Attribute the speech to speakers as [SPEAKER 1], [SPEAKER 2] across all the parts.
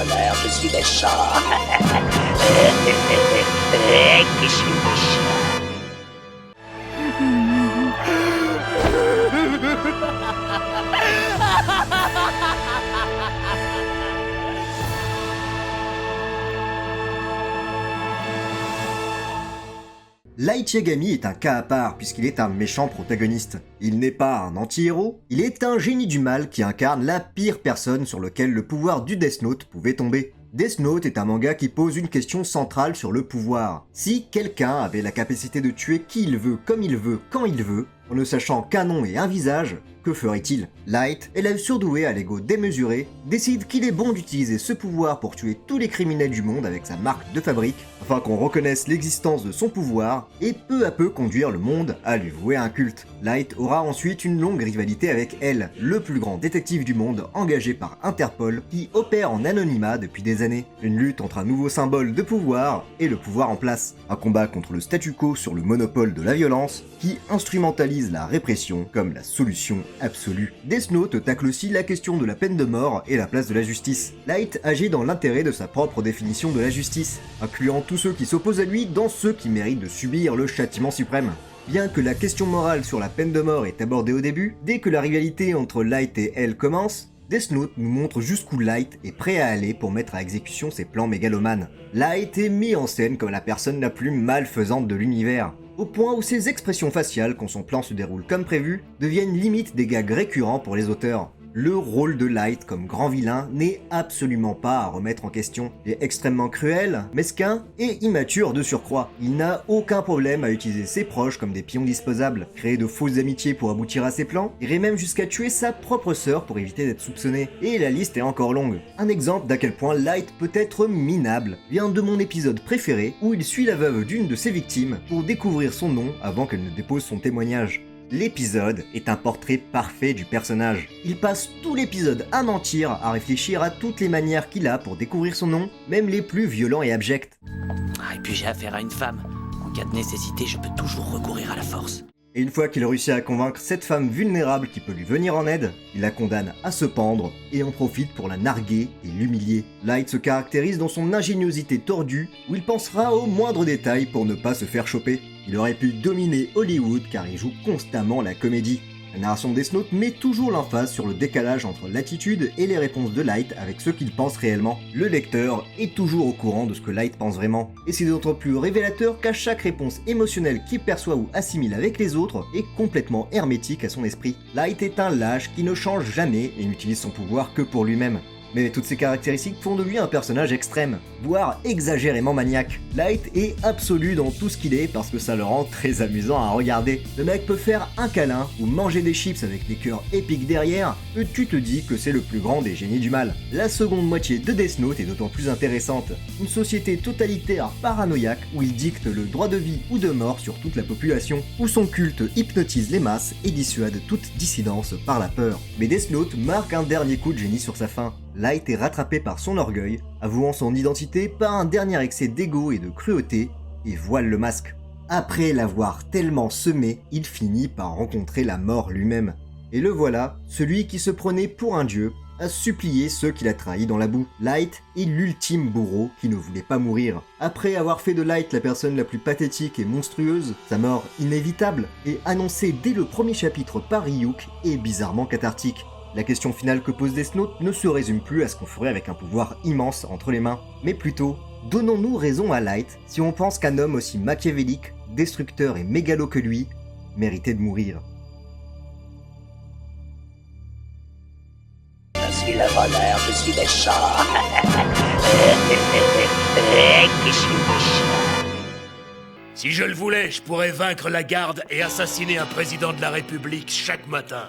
[SPEAKER 1] voleur, je suis méchant.
[SPEAKER 2] Light Yagami est un cas à part puisqu'il est un méchant protagoniste. Il n'est pas un anti-héros, il est un génie du mal qui incarne la pire personne sur laquelle le pouvoir du Death Note pouvait tomber. Death Note est un manga qui pose une question centrale sur le pouvoir. Si quelqu'un avait la capacité de tuer qui il veut, comme il veut, quand il veut, en ne sachant qu'un nom et un visage, que ferait-il? Light, élève surdoué à l'ego démesuré, décide qu'il est bon d'utiliser ce pouvoir pour tuer tous les criminels du monde avec sa marque de fabrique, afin qu'on reconnaisse l'existence de son pouvoir, et peu à peu conduire le monde à lui vouer un culte. Light aura ensuite une longue rivalité avec L, le plus grand détective du monde engagé par Interpol, qui opère en anonymat depuis des années. Une lutte entre un nouveau symbole de pouvoir et le pouvoir en place. Un combat contre le statu quo sur le monopole de la violence, qui instrumentalise la répression comme la solution absolue. Death Note tacle aussi la question de la peine de mort et la place de la justice. Light agit dans l'intérêt de sa propre définition de la justice, incluant tous ceux qui s'opposent à lui dans ceux qui méritent de subir le châtiment suprême. Bien que la question morale sur la peine de mort est abordée au début, dès que la rivalité entre Light et elle commence, Death Note nous montre jusqu'où Light est prêt à aller pour mettre à exécution ses plans mégalomanes. Light est mis en scène comme la personne la plus malfaisante de l'univers, au point où ses expressions faciales, quand son plan se déroule comme prévu, deviennent limite des gags récurrents pour les auteurs. Le rôle de Light comme grand vilain n'est absolument pas à remettre en question. Il est extrêmement cruel, mesquin et immature de surcroît. Il n'a aucun problème à utiliser ses proches comme des pions disposables, créer de fausses amitiés pour aboutir à ses plans, irait même jusqu'à tuer sa propre sœur pour éviter d'être soupçonné. Et la liste est encore longue. Un exemple d'à quel point Light peut être minable vient de mon épisode préféré où il suit la veuve d'une de ses victimes pour découvrir son nom avant qu'elle ne dépose son témoignage. L'épisode est un portrait parfait du personnage. Il passe tout l'épisode à mentir, à réfléchir à toutes les manières qu'il a pour découvrir son nom, même les plus violents et abjects.
[SPEAKER 3] Et puis j'ai affaire à une femme. En cas de nécessité, je peux toujours recourir à la force.
[SPEAKER 2] Et une fois qu'il réussit à convaincre cette femme vulnérable qui peut lui venir en aide, il la condamne à se pendre et en profite pour la narguer et l'humilier. Light se caractérise dans son ingéniosité tordue, où il pensera aux moindres détails pour ne pas se faire choper. Il aurait pu dominer Hollywood car il joue constamment la comédie. La narration de Death Note met toujours l'emphase sur le décalage entre l'attitude et les réponses de Light avec ce qu'il pense réellement. Le lecteur est toujours au courant de ce que Light pense vraiment. Et c'est d'autant plus révélateur qu'à chaque réponse émotionnelle qu'il perçoit ou assimile avec les autres est complètement hermétique à son esprit. Light est un lâche qui ne change jamais et n'utilise son pouvoir que pour lui-même. Mais toutes ces caractéristiques font de lui un personnage extrême, voire exagérément maniaque. Light est absolu dans tout ce qu'il est parce que ça le rend très amusant à regarder. Le mec peut faire un câlin ou manger des chips avec des cœurs épiques derrière, et tu te dis que c'est le plus grand des génies du mal. La seconde moitié de Death Note est d'autant plus intéressante. Une société totalitaire paranoïaque où il dicte le droit de vie ou de mort sur toute la population, où son culte hypnotise les masses et dissuade toute dissidence par la peur. Mais Death Note marque un dernier coup de génie sur sa fin. Light est rattrapé par son orgueil, avouant son identité par un dernier excès d'ego et de cruauté, et voile le masque. Après l'avoir tellement semé, il finit par rencontrer la mort lui-même. Et le voilà, celui qui se prenait pour un dieu, à supplier ceux qu'il a trahis dans la boue. Light est l'ultime bourreau qui ne voulait pas mourir. Après avoir fait de Light la personne la plus pathétique et monstrueuse, sa mort inévitable est annoncée dès le premier chapitre par Ryuk et bizarrement cathartique. La question finale que pose Death Note ne se résume plus à ce qu'on ferait avec un pouvoir immense entre les mains, mais plutôt, donnons-nous raison à Light si on pense qu'un homme aussi machiavélique, destructeur et mégalo que lui méritait de mourir.
[SPEAKER 1] Je suis le voleur, je suis méchant.
[SPEAKER 4] Si je le voulais, je pourrais vaincre la garde et assassiner un président de la République chaque matin.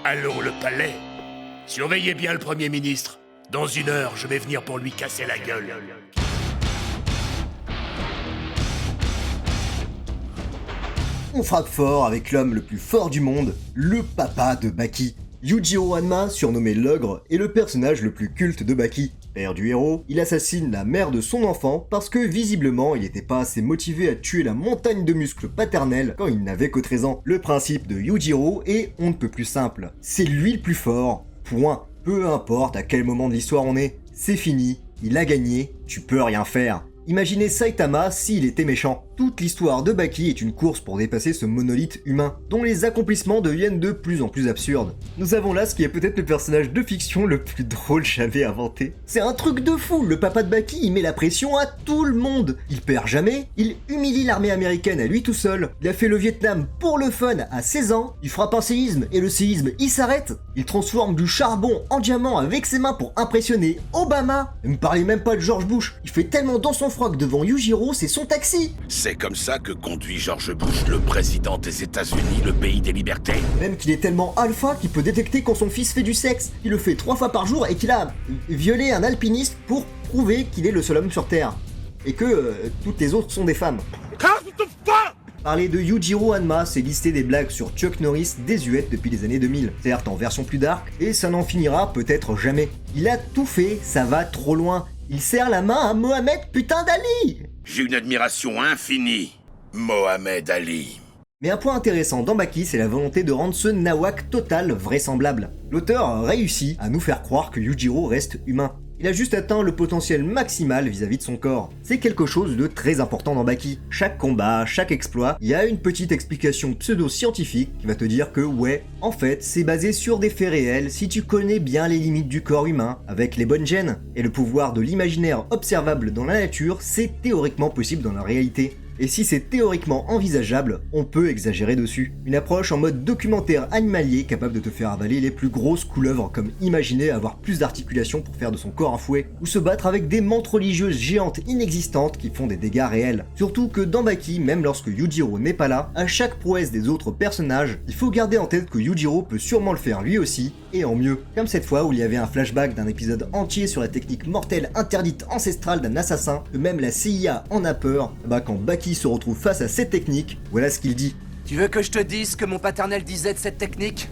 [SPEAKER 4] Allons, le palais. Surveillez bien le Premier ministre. Dans 1 heure, je vais venir pour lui casser la gueule.
[SPEAKER 2] On frappe fort avec l'homme le plus fort du monde, le papa de Baki. Yujiro Hanma, surnommé l'ogre, est le personnage le plus culte de Baki. Père du héros, il assassine la mère de son enfant parce que visiblement il n'était pas assez motivé à tuer la montagne de muscles paternels quand il n'avait que 13 ans. Le principe de Yujiro est on ne peut plus simple. C'est lui le plus fort, point. Peu importe à quel moment de l'histoire on est, c'est fini, il a gagné, tu peux rien faire. Imaginez Saitama s'il était méchant. Toute l'histoire de Baki est une course pour dépasser ce monolithe humain, dont les accomplissements deviennent de plus en plus absurdes. Nous avons là ce qui est peut-être le personnage de fiction le plus drôle jamais inventé. C'est un truc de fou, le papa de Baki il met la pression à tout le monde. Il perd jamais, il humilie l'armée américaine à lui tout seul. Il a fait le Vietnam pour le fun à 16 ans, il frappe un séisme et le séisme il s'arrête. Il transforme du charbon en diamant avec ses mains pour impressionner Obama. Ne me parlez même pas de George Bush, il fait tellement dans son froc devant Yujiro, c'est son taxi.
[SPEAKER 5] C'est comme ça que conduit George Bush, le président des États-Unis, le pays des libertés.
[SPEAKER 2] Même qu'il est tellement alpha qu'il peut détecter quand son fils fait du sexe. Il le fait 3 fois par jour et qu'il a violé un alpiniste pour prouver qu'il est le seul homme sur Terre. Et que toutes les autres sont des femmes. Parler de Yujiro Hanma, c'est lister des blagues sur Chuck Norris désuètes depuis les années 2000, certes en version plus dark, et ça n'en finira peut-être jamais. Il a tout fait, ça va trop loin. Il serre la main à Mohamed putain d'Ali.
[SPEAKER 5] J'ai une admiration infinie, Mohamed Ali.
[SPEAKER 2] Mais un point intéressant dans Baki, c'est la volonté de rendre ce nawak total vraisemblable. L'auteur réussit à nous faire croire que Yujiro reste humain. Il a juste atteint le potentiel maximal vis-à-vis de son corps. C'est quelque chose de très important dans Baki. Chaque combat, chaque exploit, il y a une petite explication pseudo-scientifique qui va te dire que ouais, en fait, c'est basé sur des faits réels si tu connais bien les limites du corps humain, avec les bonnes gènes. Et le pouvoir de l'imaginaire observable dans la nature, c'est théoriquement possible dans la réalité. Et si c'est théoriquement envisageable, on peut exagérer dessus. Une approche en mode documentaire animalier capable de te faire avaler les plus grosses couleuvres, comme imaginer avoir plus d'articulations pour faire de son corps un fouet, ou se battre avec des mantes religieuses géantes inexistantes qui font des dégâts réels. Surtout que dans Baki, même lorsque Yujiro n'est pas là, à chaque prouesse des autres personnages, il faut garder en tête que Yujiro peut sûrement le faire lui aussi, et en mieux. Comme cette fois où il y avait un flashback d'un épisode entier sur la technique mortelle interdite ancestrale d'un assassin, que même la CIA en a peur, quand Baki se retrouve face à cette technique, voilà ce qu'il dit.
[SPEAKER 6] Tu veux que je te dise ce que mon paternel disait de cette technique ?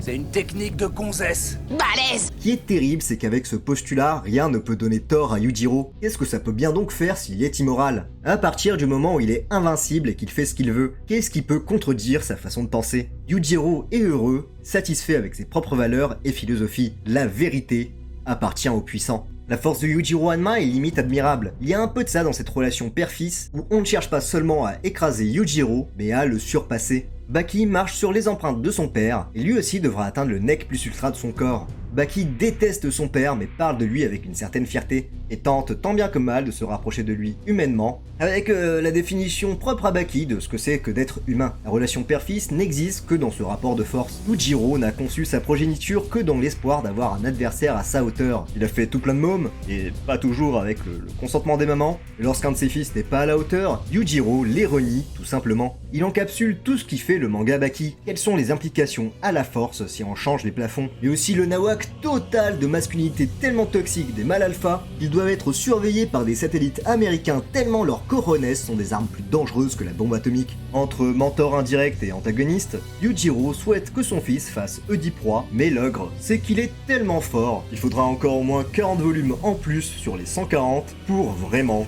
[SPEAKER 6] C'est une technique de gonzesse.
[SPEAKER 1] Balèze.
[SPEAKER 2] Ce qui est terrible, c'est qu'avec ce postulat, rien ne peut donner tort à Yujiro. Qu'est-ce que ça peut bien donc faire s'il est immoral ? À partir du moment où il est invincible et qu'il fait ce qu'il veut, qu'est-ce qui peut contredire sa façon de penser ? Yujiro est heureux, satisfait avec ses propres valeurs et philosophie. La vérité appartient aux puissants. La force de Yujiro Hanma est limite admirable. Il y a un peu de ça dans cette relation père-fils, où on ne cherche pas seulement à écraser Yujiro, mais à le surpasser. Baki marche sur les empreintes de son père, et lui aussi devra atteindre le nec plus ultra de son corps. Baki déteste son père, mais parle de lui avec une certaine fierté, et tente tant bien que mal de se rapprocher de lui, humainement, avec la définition propre à Baki de ce que c'est que d'être humain. La relation père-fils n'existe que dans ce rapport de force. Yujiro n'a conçu sa progéniture que dans l'espoir d'avoir un adversaire à sa hauteur. Il a fait tout plein de mômes, et pas toujours avec le consentement des mamans, et lorsqu'un de ses fils n'est pas à la hauteur, Yujiro les renie, tout simplement. Il encapsule tout ce qui fait le manga Baki. Quelles sont les implications à la force si on change les plafonds, mais aussi le nawak total de masculinité tellement toxique des mâles alpha qu'ils doivent être surveillés par des satellites américains tellement leurs coronets sont des armes plus dangereuses que la bombe atomique. Entre mentor indirect et antagoniste, Yujiro souhaite que son fils fasse Oedipe-roi, mais l'ogre, c'est qu'il est tellement fort qu'il faudra encore au moins 40 volumes en plus sur les 140 pour vraiment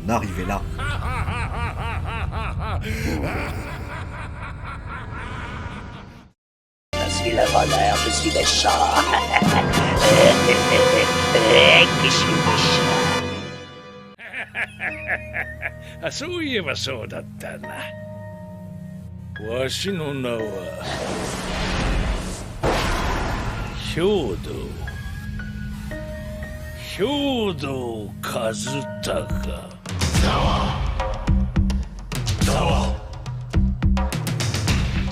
[SPEAKER 2] en arriver là.
[SPEAKER 1] Je suis le voleur, je suis méchant. Je suis méchant.
[SPEAKER 7] あ、そういえばそうだったな。わしの名は兵道和孝。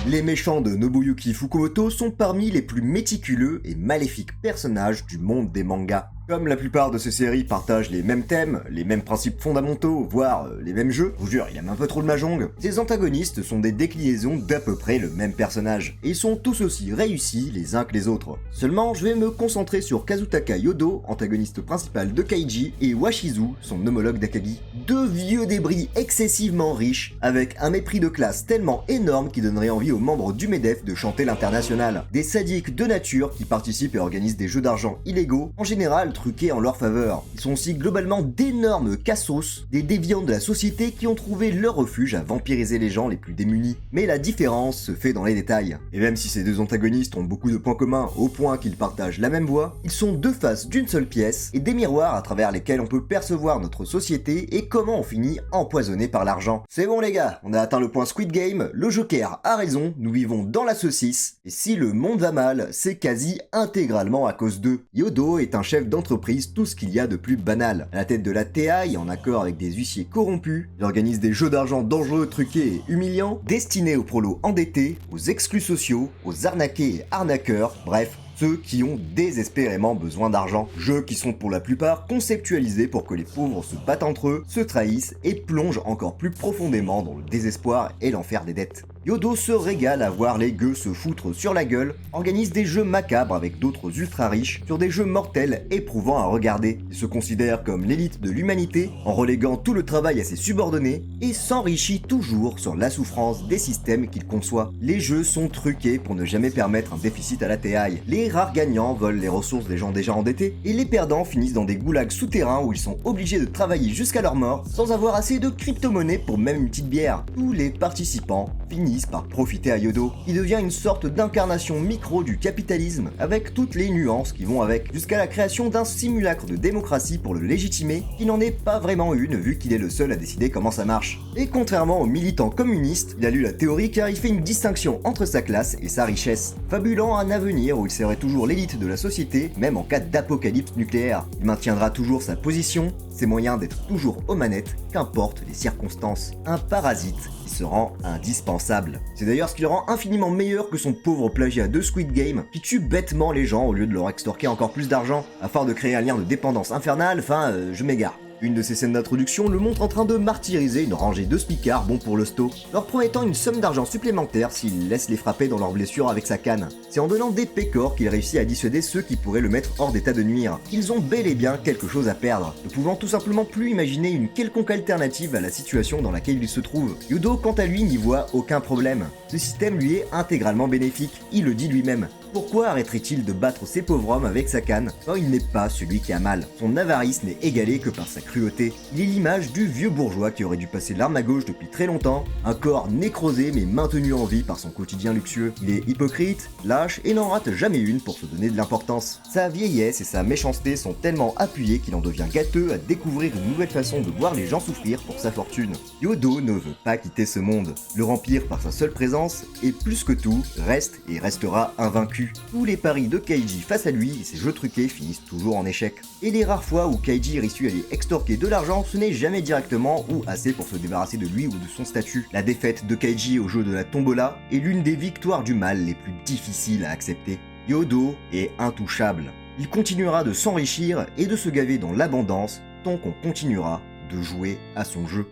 [SPEAKER 2] Les méchants de Nobuyuki Fukumoto sont parmi les plus méticuleux et maléfiques personnages du monde des mangas. Comme la plupart de ces séries partagent les mêmes thèmes, les mêmes principes fondamentaux, voire les mêmes jeux, je vous jure, il aime un peu trop de mahjong, ces antagonistes sont des déclinaisons d'à peu près le même personnage, et ils sont tous aussi réussis les uns que les autres. Seulement, je vais me concentrer sur Kazutaka Yodo, antagoniste principal de Kaiji, et Washizu, son homologue d'Akagi. Deux vieux débris excessivement riches, avec un mépris de classe tellement énorme qui donnerait envie aux membres du MEDEF de chanter l'international. Des sadiques de nature qui participent et organisent des jeux d'argent illégaux, en général truqués en leur faveur. Ils sont aussi globalement d'énormes cassos, des déviants de la société qui ont trouvé leur refuge à vampiriser les gens les plus démunis. Mais la différence se fait dans les détails. Et même si ces deux antagonistes ont beaucoup de points communs au point qu'ils partagent la même voix, ils sont deux faces d'une seule pièce et des miroirs à travers lesquels on peut percevoir notre société et comment on finit empoisonné par l'argent. C'est bon les gars, on a atteint le point Squid Game, le Joker a raison, nous vivons dans la saucisse, et si le monde va mal, c'est quasi intégralement à cause d'eux. Yodo est un chef d'entreprise, tout ce qu'il y a de plus banal. À la tête de la TA, en accord avec des huissiers corrompus, il organise des jeux d'argent dangereux, truqués et humiliants, destinés aux prolos endettés, aux exclus sociaux, aux arnaqués et arnaqueurs, bref, ceux qui ont désespérément besoin d'argent. Jeux qui sont pour la plupart conceptualisés pour que les pauvres se battent entre eux, se trahissent et plongent encore plus profondément dans le désespoir et l'enfer des dettes. Yodo se régale à voir les gueux se foutre sur la gueule, organise des jeux macabres avec d'autres ultra riches sur des jeux mortels éprouvants à regarder. Il se considère comme l'élite de l'humanité en reléguant tout le travail à ses subordonnés et s'enrichit toujours sur la souffrance des systèmes qu'il conçoit. Les jeux sont truqués pour ne jamais permettre un déficit à la TI. Les rares gagnants volent les ressources des gens déjà endettés et les perdants finissent dans des goulags souterrains où ils sont obligés de travailler jusqu'à leur mort sans avoir assez de crypto-monnaies pour même une petite bière. Tous les participants finissent par profiter à Yodo, qui devient une sorte d'incarnation micro du capitalisme, avec toutes les nuances qui vont avec, jusqu'à la création d'un simulacre de démocratie pour le légitimer, qui n'en est pas vraiment une vu qu'il est le seul à décider comment ça marche. Et contrairement aux militants communistes, il a lu la théorie car il fait une distinction entre sa classe et sa richesse, fabulant un avenir où il serait toujours l'élite de la société, même en cas d'apocalypse nucléaire. Il maintiendra toujours sa position, ses moyens d'être toujours aux manettes, qu'importe les circonstances. Un parasite qui se rend indispensable. C'est d'ailleurs ce qui le rend infiniment meilleur que son pauvre plagiat de Squid Game, qui tue bêtement les gens au lieu de leur extorquer encore plus d'argent, afin de créer un lien de dépendance infernale, je m'égare. Une de ces scènes d'introduction le montre en train de martyriser une rangée de spicards bons pour le sto, leur promettant une somme d'argent supplémentaire s'il laisse les frapper dans leurs blessures avec sa canne. C'est en donnant des pécores qu'il réussit à dissuader ceux qui pourraient le mettre hors d'état de nuire. Ils ont bel et bien quelque chose à perdre, ne pouvant tout simplement plus imaginer une quelconque alternative à la situation dans laquelle il se trouve. Yodo, quant à lui, n'y voit aucun problème. Ce système lui est intégralement bénéfique, il le dit lui-même. Pourquoi arrêterait-il de battre ces pauvres hommes avec sa canne quand il n'est pas celui qui a mal? Son avarice n'est égalée que par sa cruauté. Il est l'image du vieux bourgeois qui aurait dû passer l'arme à gauche depuis très longtemps, un corps nécrosé mais maintenu en vie par son quotidien luxueux. Il est hypocrite, lâche et n'en rate jamais une pour se donner de l'importance. Sa vieillesse et sa méchanceté sont tellement appuyées qu'il en devient gâteux à découvrir une nouvelle façon de voir les gens souffrir pour sa fortune. Yodo ne veut pas quitter ce monde. Le remplir par sa seule présence et plus que tout, reste et restera invaincu. Tous les paris de Kaiji face à lui et ses jeux truqués finissent toujours en échec. Et les rares fois où Kaiji réussit à lui extorquer de l'argent, ce n'est jamais directement ou assez pour se débarrasser de lui ou de son statut. La défaite de Kaiji au jeu de la tombola est l'une des victoires du mal les plus difficiles à accepter. Yodo est intouchable. Il continuera de s'enrichir et de se gaver dans l'abondance tant qu'on continuera de jouer à son jeu.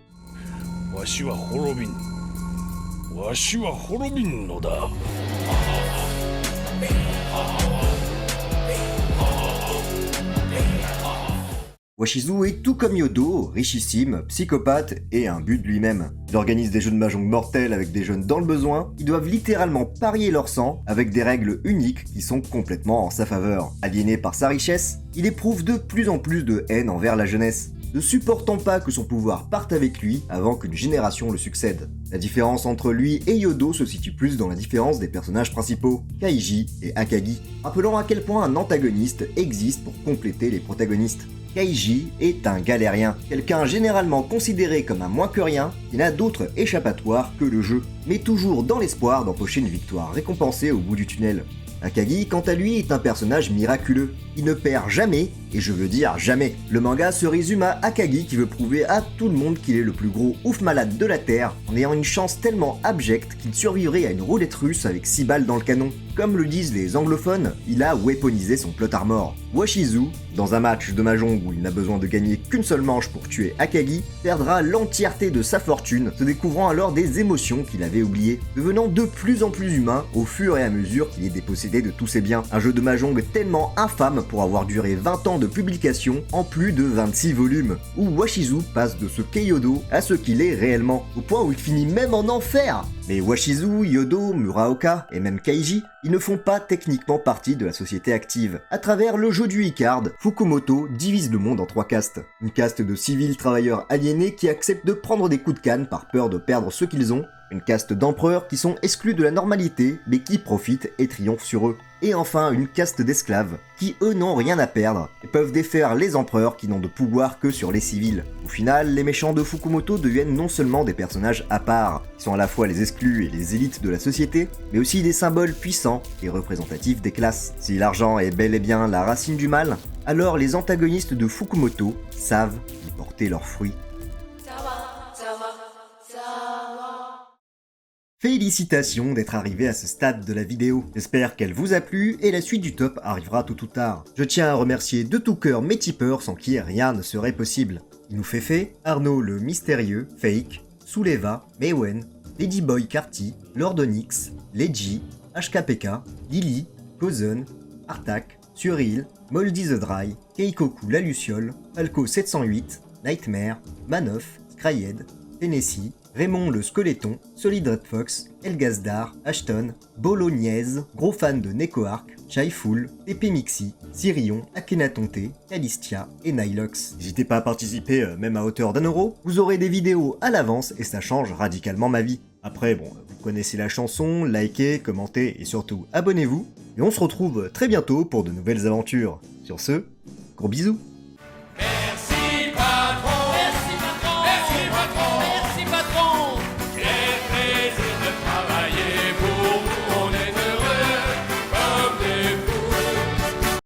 [SPEAKER 7] Washi wa horobin. Washi wa horobin no da.
[SPEAKER 2] Washizu est tout comme Yodo, richissime, psychopathe et imbu de lui-même. Il organise des jeux de mahjong mortels avec des jeunes dans le besoin qui doivent littéralement parier leur sang avec des règles uniques qui sont complètement en sa faveur. Aliéné par sa richesse, il éprouve de plus en plus de haine envers la jeunesse, ne supportant pas que son pouvoir parte avec lui avant qu'une génération le succède. La différence entre lui et Yodo se situe plus dans la différence des personnages principaux, Kaiji et Akagi, rappelant à quel point un antagoniste existe pour compléter les protagonistes. Kaiji est un galérien, quelqu'un généralement considéré comme un moins que rien, qui n'a d'autre échappatoire que le jeu, mais toujours dans l'espoir d'empocher une victoire récompensée au bout du tunnel. Akagi, quant à lui, est un personnage miraculeux. Il ne perd jamais, et je veux dire jamais. Le manga se résume à Akagi qui veut prouver à tout le monde qu'il est le plus gros ouf malade de la Terre, en ayant une chance tellement abjecte qu'il survivrait à une roulette russe avec 6 balles dans le canon. Comme le disent les anglophones, il a weaponisé son plot armor. Washizu, dans un match de mahjong où il n'a besoin de gagner qu'une seule manche pour tuer Akagi, perdra l'entièreté de sa fortune, se découvrant alors des émotions qu'il avait oubliées, devenant de plus en plus humain au fur et à mesure qu'il est dépossédé de tous ses biens. Un jeu de mahjong tellement infâme pour avoir duré 20 ans de publication en plus de 26 volumes, où Washizu passe de ce qu'est Yodo à ce qu'il est réellement, au point où il finit même en enfer. Mais Washizu, Yodo, Muraoka et même Kaiji, ils ne font pas techniquement partie de la société active. À travers le jeu du Icard, Fukumoto divise le monde en 3 castes. Une caste de civils travailleurs aliénés qui acceptent de prendre des coups de canne par peur de perdre ce qu'ils ont. Une caste d'empereurs qui sont exclus de la normalité mais qui profitent et triomphent sur eux. Et enfin une caste d'esclaves qui eux n'ont rien à perdre et peuvent défaire les empereurs qui n'ont de pouvoir que sur les civils. Au final, les méchants de Fukumoto deviennent non seulement des personnages à part, qui sont à la fois les exclus et les élites de la société, mais aussi des symboles puissants et représentatifs des classes. Si l'argent est bel et bien la racine du mal, alors les antagonistes de Fukumoto savent y porter leurs fruits. Félicitations d'être arrivé à ce stade de la vidéo. J'espère qu'elle vous a plu et la suite du top arrivera tôt ou tard. Je tiens à remercier de tout cœur mes tipeurs sans qui rien ne serait possible. Il nous fait Arnaud le Mystérieux, Fake, Souleva, Mewen, Ladyboy Carty, Lord Onyx, Leji, HKPK, Lily, Kozen, Artak, Surreal, Moldy the Dry, Keikoku la Luciole, Falco 708, Nightmare, Manoff, Scryed, Tennessee, Raymond le Squeletton, Solid Red Fox, Elgazdar, Ashton, Bolognese, gros fan de Nekoark, Shyful, Épée Mixi, Sirion, Akhenatonte, Calistia et Nilox. N'hésitez pas à participer même à hauteur d'1€, vous aurez des vidéos à l'avance et ça change radicalement ma vie. Après bon, vous connaissez la chanson, likez, commentez et surtout abonnez-vous. Et on se retrouve très bientôt pour de nouvelles aventures. Sur ce, gros bisous.